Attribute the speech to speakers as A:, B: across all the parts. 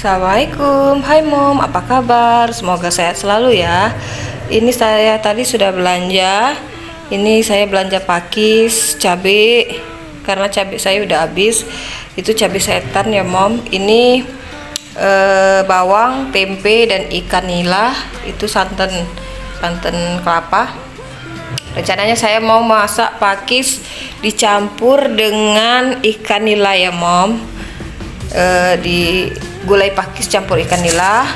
A: Assalamualaikum, hai Mom, apa kabar? Semoga sehat selalu ya. Ini saya tadi sudah belanja. Ini saya belanja pakis, cabai, karena cabai saya udah habis. Itu cabai setan ya Mom. Ini bawang, tempe, dan ikan nila. Itu santan kelapa. Rencananya saya mau masak pakis dicampur dengan ikan nila ya Mom. Di gulai pakis campur ikan nila,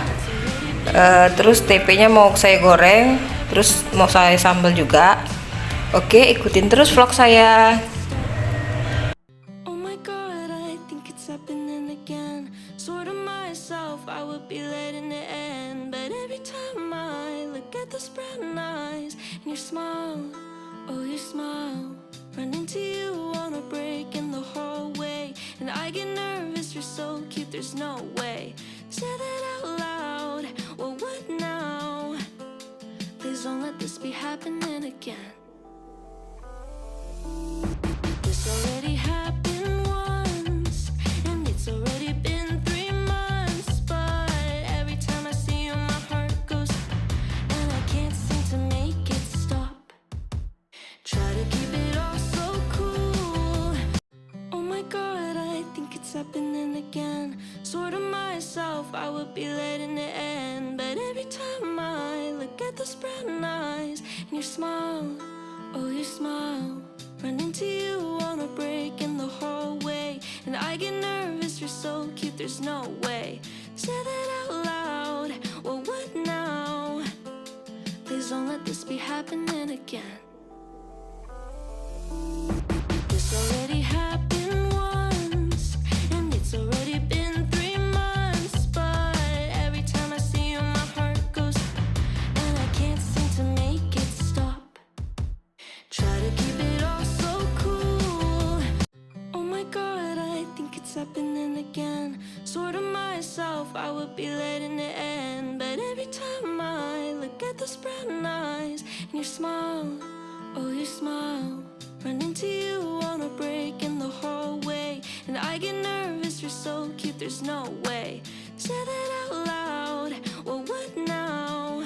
A: terus tempenya mau saya goreng, terus mau saya sambal juga. Oke, ikutin terus vlog saya.
B: Running to you on a break in the hallway, and I get nervous, you're so cute, there's no way. Say that out loud, well what now? Please don't let this be happening again. This already happened once, and it's already been 3 months, but every time I see you my heart goes, and I can't seem to make it stop. Try to keep it all so cool. Oh my god, I think it's happening again. Swore to myself I would be letting it end, but every time I look at those brown eyes and your smile, oh your smile, running to you on a break in the hallway, and I get nervous, you're so cute, there's no way. Say that out loud, well what now? Please don't let this be happening again. This already happened once, and it's already been 3 months, but every time I see you my heart goes, and I can't seem to make it stop. Try to keep it all so cool. Oh my god, I think it's happening again. Swore to myself I would be letting it end, but every time I look at those brown eyes and your smile, oh your smile, running to you on a break in the hallway, and I get nervous, you're so cute, there's no way. Say that out loud, well what now?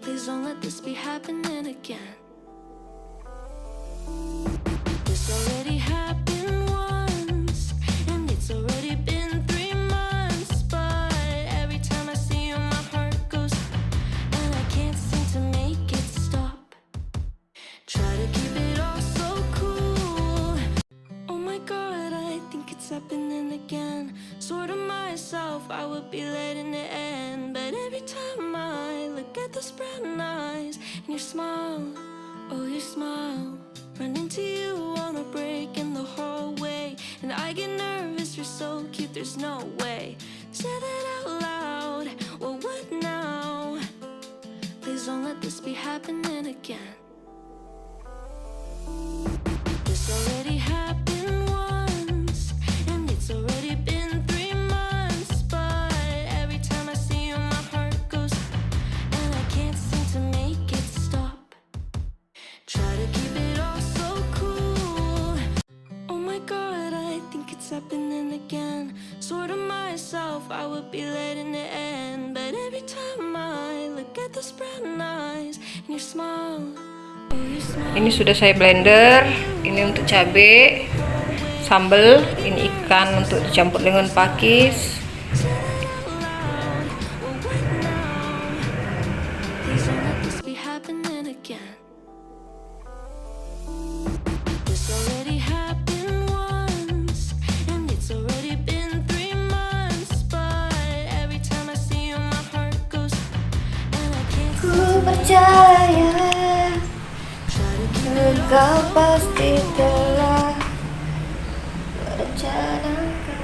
B: Please don't let this be happening again. This already happened once, and it's already been 3 months, but every time I see you my heart goes, and I can't seem to make it stop. Try to keep it all so cool. Oh my god, I think it's happening again. Swore to myself I would be letting it end, but every time I look at those brown eyes and your smile, oh your smile, running to you on a break in the hallway, and I get nervous, you're so cute, there's no way. Say that out loud, well what now? Please don't let this be happening again. This already happened once, and it's already been 3 months, but every time I see you my heart goes, and I can't seem to make it stop. Try to keep it all so cool. Oh my god, I think it's happening again. Swore to myself I would be letting it end, but every time I look at those brown eyes and your smile.
A: Ini sudah saya blender. Ini untuk cabai, sambal, ini ikan untuk dicampur dengan pakis.
B: Ku percaya engkau pasti telah merencanakan.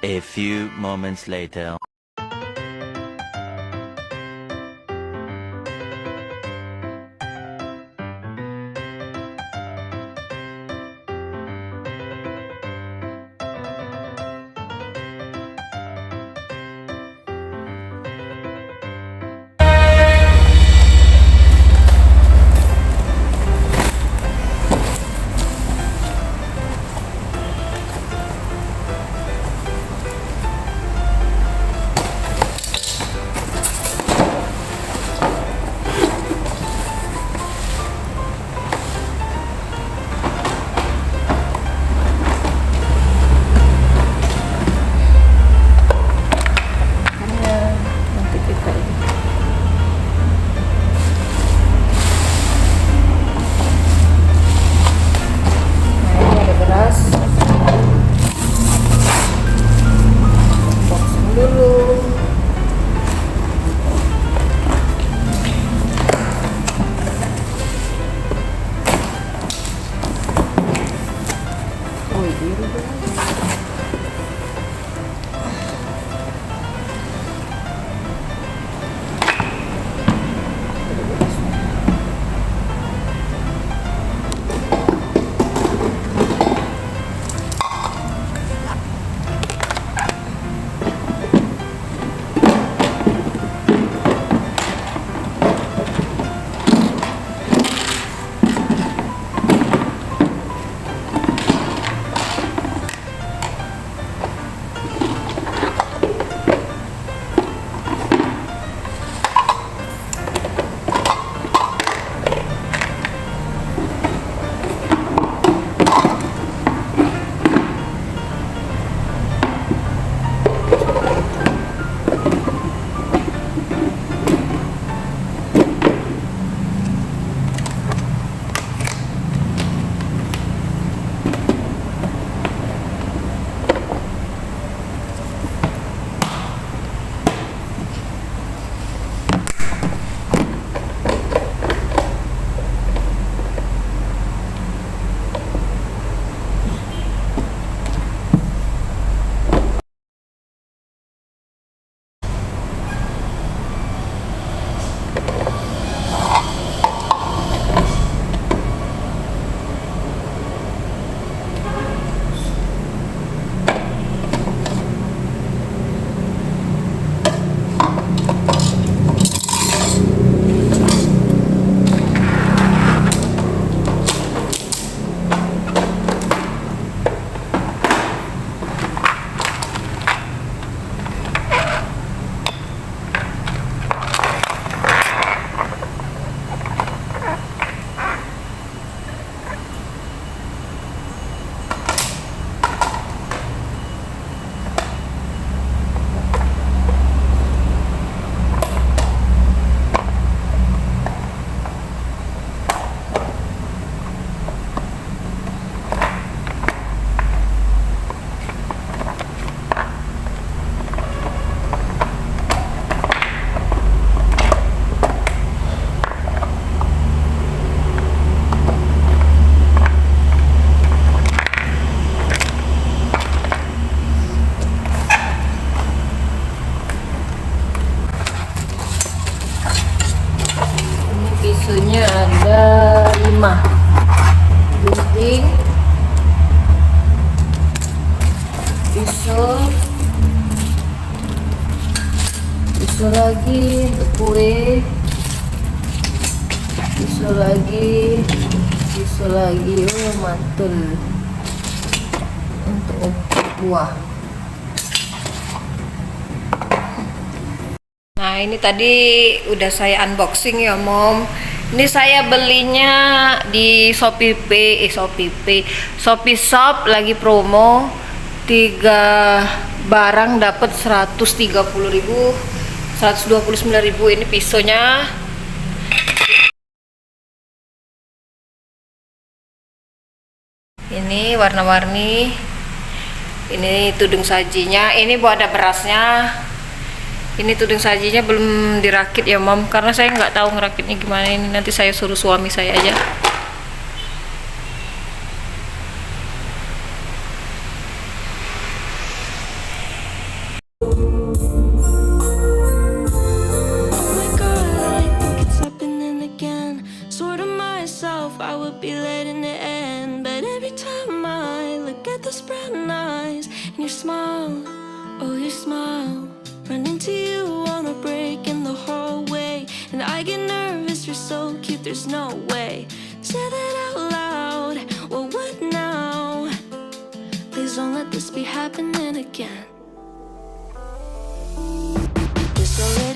C: A few moments later.
A: Pisunya ada 5 gunting, pisau lagi untuk kue, pisau lagi, oh mantul untuk buah. Nah ini tadi udah saya unboxing ya Mom. Ini saya belinya di Shopee Shop lagi promo 3 barang dapat 130.000, 129.000. Ini pisaunya. Ini warna-warni. Ini tudung sajinya. Ini buat ada berasnya. Ini tudung sajinya belum dirakit ya Mom, karena saya nggak tahu ngerakitnya gimana. Ini nanti saya suruh suami saya aja.
B: your smile, oh your smile. Run into you on a break in the hallway, and I get nervous, you're so cute, there's no way. Say that out loud, well what now? Please don't let this be happening again. It's already